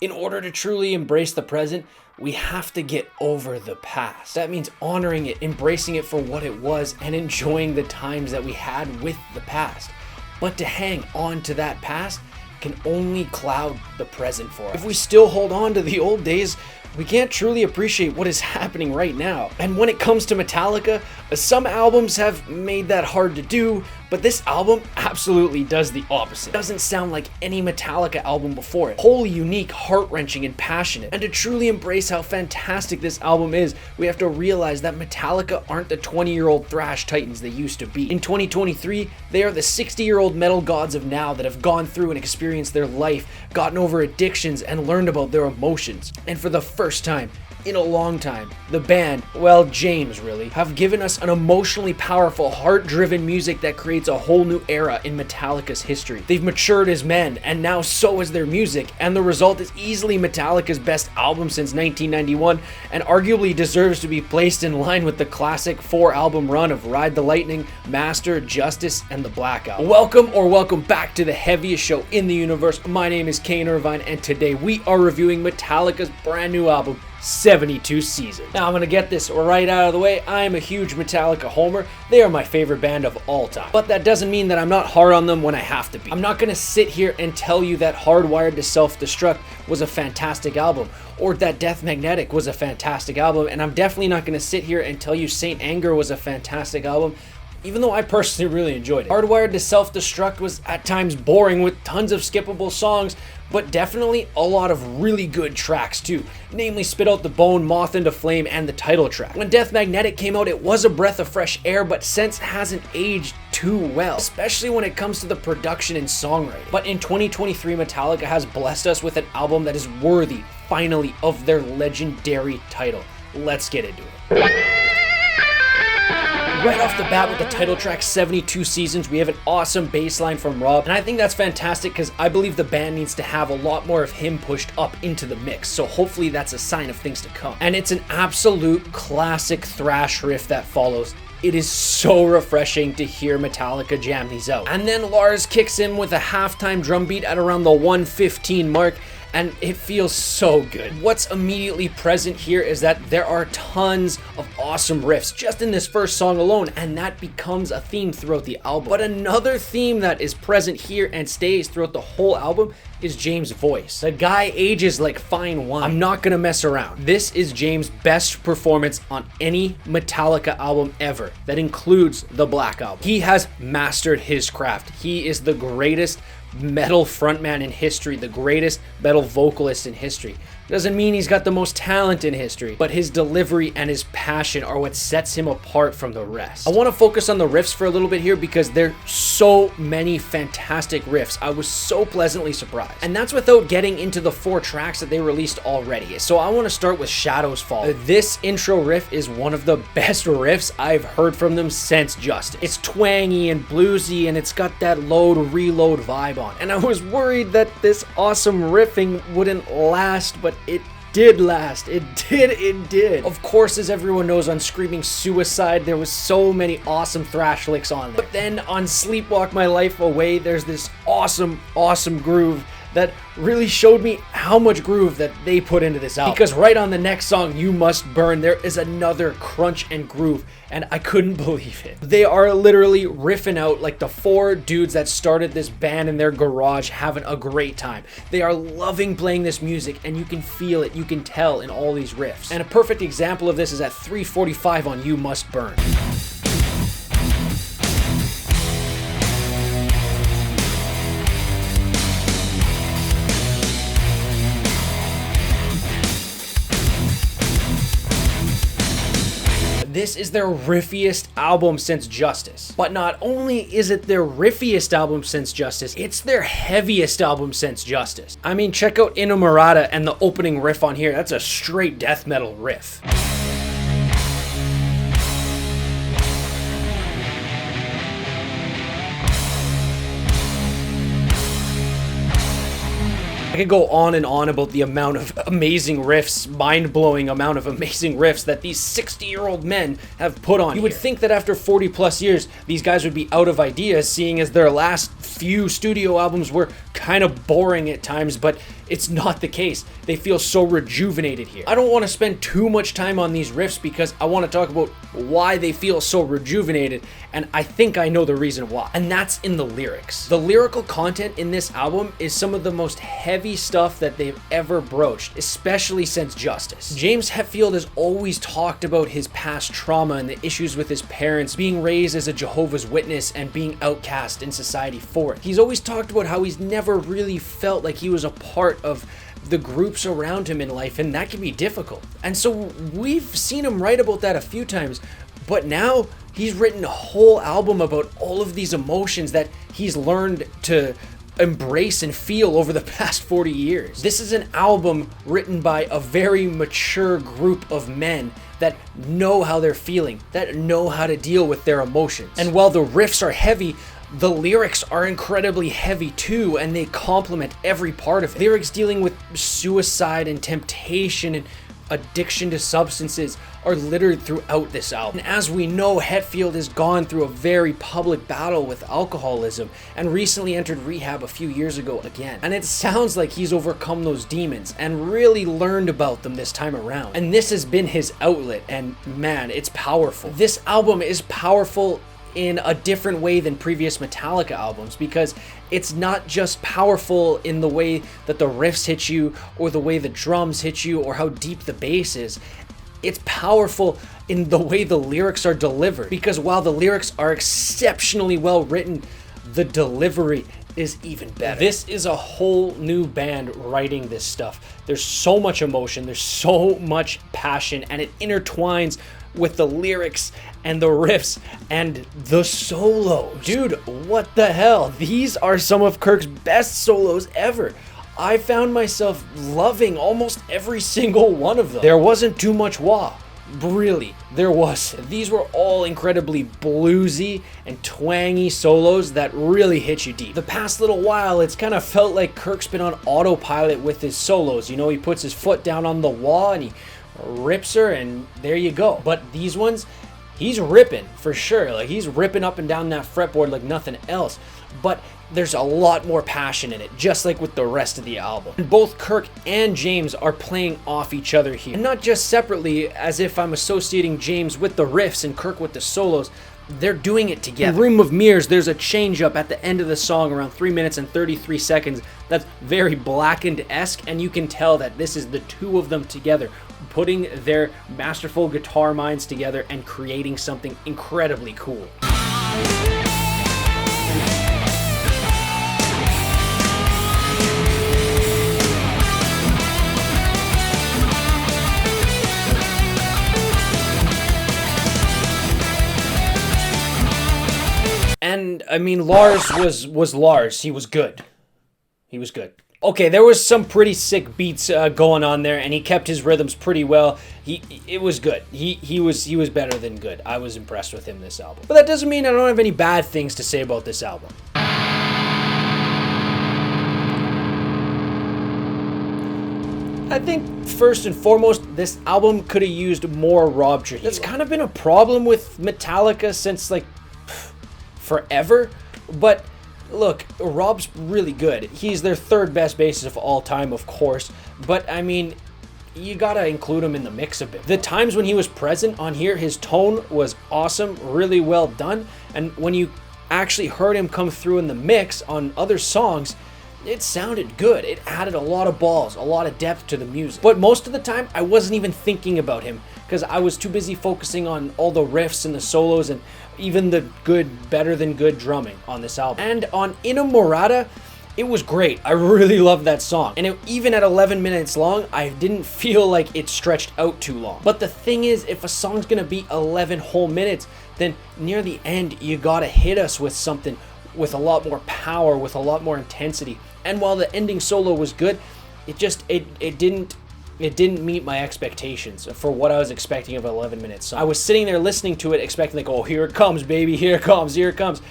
In order to truly embrace the present, we have to get over the past. That means honoring it, embracing it for what it was, and enjoying the times that we had with the past. But to hang on to that past can only cloud the present for us. If we still hold on to the old days, we can't truly appreciate what is happening right now. And when it comes to Metallica, some albums have made that hard to do, but this album absolutely does the opposite. It doesn't sound like any Metallica album before it. Wholly unique, heart-wrenching, and passionate. And to truly embrace how fantastic this album is, we have to realize that Metallica aren't the 20-year-old thrash titans they used to be. In 2023, they are the 60-year-old metal gods of now that have gone through and experienced their life, gotten over addictions, and learned about their emotions. And for the first time in a long time, the band, well, James really, have given us an emotionally powerful, heart-driven music that creates a whole new era in Metallica's history. They've matured as men, and now so has their music, and the result is easily Metallica's best album since 1991, and arguably deserves to be placed in line with the classic 4-album run of Ride the Lightning, Master, Justice, and the Black Album. Welcome back to the heaviest show in the universe. My name is Kane Irvine, and today we are reviewing Metallica's brand new album, 72 Seasons. Now I'm gonna get this right out of the way. I am a huge Metallica homer. They are my favorite band of all time. But that doesn't mean that I'm not hard on them when I have to be. I'm not gonna sit here and tell you that Hardwired to Self-Destruct was a fantastic album, or that Death Magnetic was a fantastic album, and I'm definitely not gonna sit here and tell you Saint Anger was a fantastic album, even though I personally really enjoyed it. Hardwired to Self-Destruct was at times boring with tons of skippable songs, but definitely a lot of really good tracks too, namely Spit Out the Bone, Moth into Flame, and the title track. When Death Magnetic came out, it was a breath of fresh air, but since hasn't aged too well, especially when it comes to the production and songwriting. But in 2023, Metallica has blessed us with an album that is worthy, finally, of their legendary title. Let's get into it. Right off the bat with the title track 72 Seasons, we have an awesome bass line from Rob, and I think that's fantastic because I believe the band needs to have a lot more of him pushed up into the mix, so hopefully that's a sign of things to come. And it's an absolute classic thrash riff that follows. It is so refreshing to hear Metallica jam these out. And then Lars kicks in with a halftime drum beat at around the 1:15 mark, and it feels so good. What's immediately present here is that there are tons of awesome riffs just in this first song alone, and that becomes a theme throughout the album. But another theme that is present here and stays throughout the whole album is James' voice. The guy ages like fine wine. I'm not gonna mess around. This is James' best performance on any Metallica album ever. That includes the Black Album. He has mastered his craft. He is the greatest metal frontman in history, the greatest metal vocalist in history. Doesn't mean he's got the most talent in history, but his delivery and his passion are what sets him apart from the rest. I want to focus on the riffs for a little bit here because there's so many fantastic riffs. I was so pleasantly surprised. And that's without getting into the 4 tracks that they released already. So I want to start with Shadows Fall. This intro riff is one of the best riffs I've heard from them since Justice. It's twangy and bluesy, and it's got that load reload vibe on. And I was worried that this awesome riffing wouldn't last, but it did last. It did. Of course, as everyone knows, on Screaming Suicide, there was so many awesome thrash licks on there. But then on Sleepwalk My Life Away, there's this awesome groove that really showed me how much groove that they put into this album. Because right on the next song, You Must Burn, there is another crunch and groove, and I couldn't believe it. They are literally riffing out like the 4 dudes that started this band in their garage having a great time. They are loving playing this music, and you can feel it, you can tell in all these riffs. And a perfect example of this is at 3:45 on You Must Burn. This is their riffiest album since Justice. But not only is it their riffiest album since Justice, it's their heaviest album since Justice. I mean, check out Inamorata and the opening riff on here. That's a straight death metal riff. I could go on and on about the amount of amazing riffs, mind-blowing amount of amazing riffs that these 60-year-old men have put on. You would think that after 40 plus years, these guys would be out of ideas, seeing as their last few studio albums were kind of boring at times, but it's not the case. They feel so rejuvenated here. I don't want to spend too much time on these riffs because I want to talk about why they feel so rejuvenated, and I think I know the reason why. And that's in the lyrics. The lyrical content in this album is some of the most heavy stuff that they've ever broached, especially since Justice. James Hetfield has always talked about his past trauma and the issues with his parents, being raised as a Jehovah's Witness and being outcast in society for it. He's always talked about how he's never really felt like he was a part of the groups around him in life, and that can be difficult. And so we've seen him write about that a few times, but now he's written a whole album about all of these emotions that he's learned to embrace and feel over the past 40 years. This is an album written by a very mature group of men that know how they're feeling, that know how to deal with their emotions. And while the riffs are heavy, the lyrics are incredibly heavy too, and they complement every part of it. Lyrics dealing with suicide and temptation and addiction to substances are littered throughout this album. And as we know, Hetfield has gone through a very public battle with alcoholism and recently entered rehab a few years ago again. And it sounds like he's overcome those demons and really learned about them this time around. And this has been his outlet, and man, it's powerful. This album is powerful in a different way than previous Metallica albums, because it's not just powerful in the way that the riffs hit you or the way the drums hit you or how deep the bass is. It's powerful in the way the lyrics are delivered, because while the lyrics are exceptionally well written, the delivery is even better. This is a whole new band writing this stuff. There's so much emotion, there's so much passion, and it intertwines with the lyrics and the riffs and the solos. Dude, what the hell? These are some of Kirk's best solos ever. I found myself loving almost every single one of them. There wasn't too much wah. Really, there was. These were all incredibly bluesy and twangy solos that really hit you deep. The past little while, it's kind of felt like Kirk's been on autopilot with his solos. You know, he puts his foot down on the wah and he rips her, and there you go. But these ones, he's ripping for sure. Like, he's ripping up and down that fretboard like nothing else. But there's a lot more passion in it, just like with the rest of the album. And both Kirk and James are playing off each other here, and not just separately, as if I'm associating James with the riffs and Kirk with the solos. They're doing it together. In Room of Mirrors, there's a change up at the end of the song around 3 minutes and 33 seconds that's very Blackened-esque, and you can tell that this is the two of them together, putting their masterful guitar minds together and creating something incredibly cool. And I mean, Lars was Lars. He was good. He was good. Okay, there was some pretty sick beats going on there, and he kept his rhythms pretty well. It was good. He was better than good. I was impressed with him this album. But that doesn't mean I don't have any bad things to say about this album. I think first and foremost, this album could have used more Rob Trujillo. That's kind of been a problem with Metallica since like forever, but look, Rob's really good. He's their third best bassist of all time, of course, but I mean, you gotta include him in the mix a bit. The times when he was present on here, his tone was awesome, really well done, and when you actually heard him come through in the mix on other songs, it sounded good. It added a lot of balls, a lot of depth to the music. But most of the time, I wasn't even thinking about him because I was too busy focusing on all the riffs and the solos and even the good, better than good drumming on this album. And on Inamorata, it was great. I really loved that song. And even at 11 minutes long, I didn't feel like it stretched out too long. But the thing is, if a song's gonna be 11 whole minutes, then near the end, you gotta hit us with something with a lot more power, with a lot more intensity. And while the ending solo was good, it didn't meet my expectations for what I was expecting of an 11-minute song. I was sitting there listening to it expecting like, oh, here it comes, baby, here it comes, here it comes.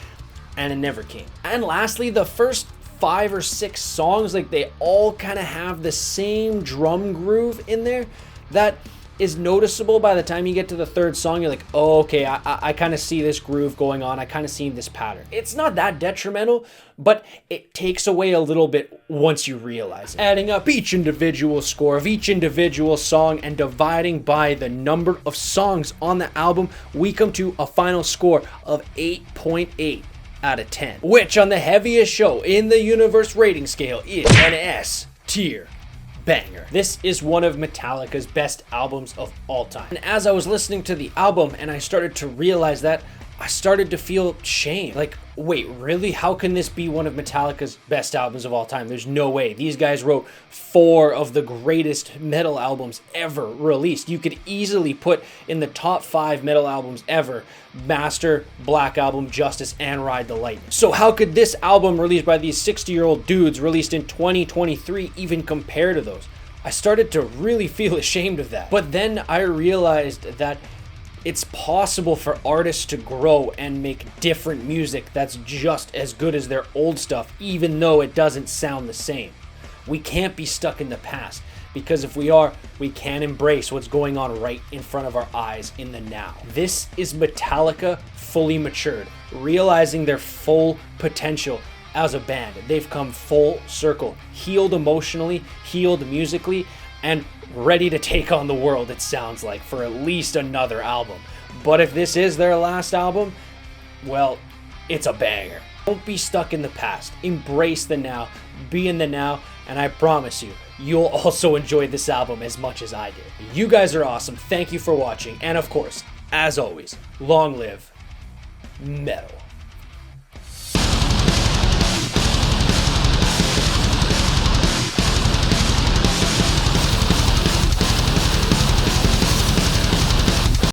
And it never came. And lastly, the first 5 or 6 songs, like they all kind of have the same drum groove in there that is noticeable by the time you get to the third song. You're like, oh, okay, I kind of see this groove going on. I kind of see this pattern. It's not that detrimental, but it takes away a little bit once you realize it. Adding up each individual score of each individual song and dividing by the number of songs on the album, we come to a final score of 8.8 out of 10, which on the heaviest show in the universe rating scale is an S tier banger. This is one of Metallica's best albums of all time. And as I was listening to the album and I started to realize that, I started to feel shame. Like, wait, really? How can this be one of Metallica's best albums of all time? There's no way. These guys wrote 4 of the greatest metal albums ever released. You could easily put in the top 5 metal albums ever: Master, Black Album, Justice, and Ride the Lightning. So how could this album released by these 60-year-old dudes released in 2023 even compare to those? I started to really feel ashamed of that. But then I realized that it's possible for artists to grow and make different music that's just as good as their old stuff, even though it doesn't sound the same. We can't be stuck in the past, because if we are, we can't embrace what's going on right in front of our eyes in the now. This is Metallica fully matured, realizing their full potential as a band. They've come full circle, healed emotionally, healed musically, and ready to take on the world, it sounds like, for at least another album. But if this is their last album, well, it's a banger. Don't be stuck in the past. Embrace the now, be in the now, and I promise you, you'll also enjoy this album as much as I did. You guys are awesome. Thank you for watching. And of course, as always, long live metal.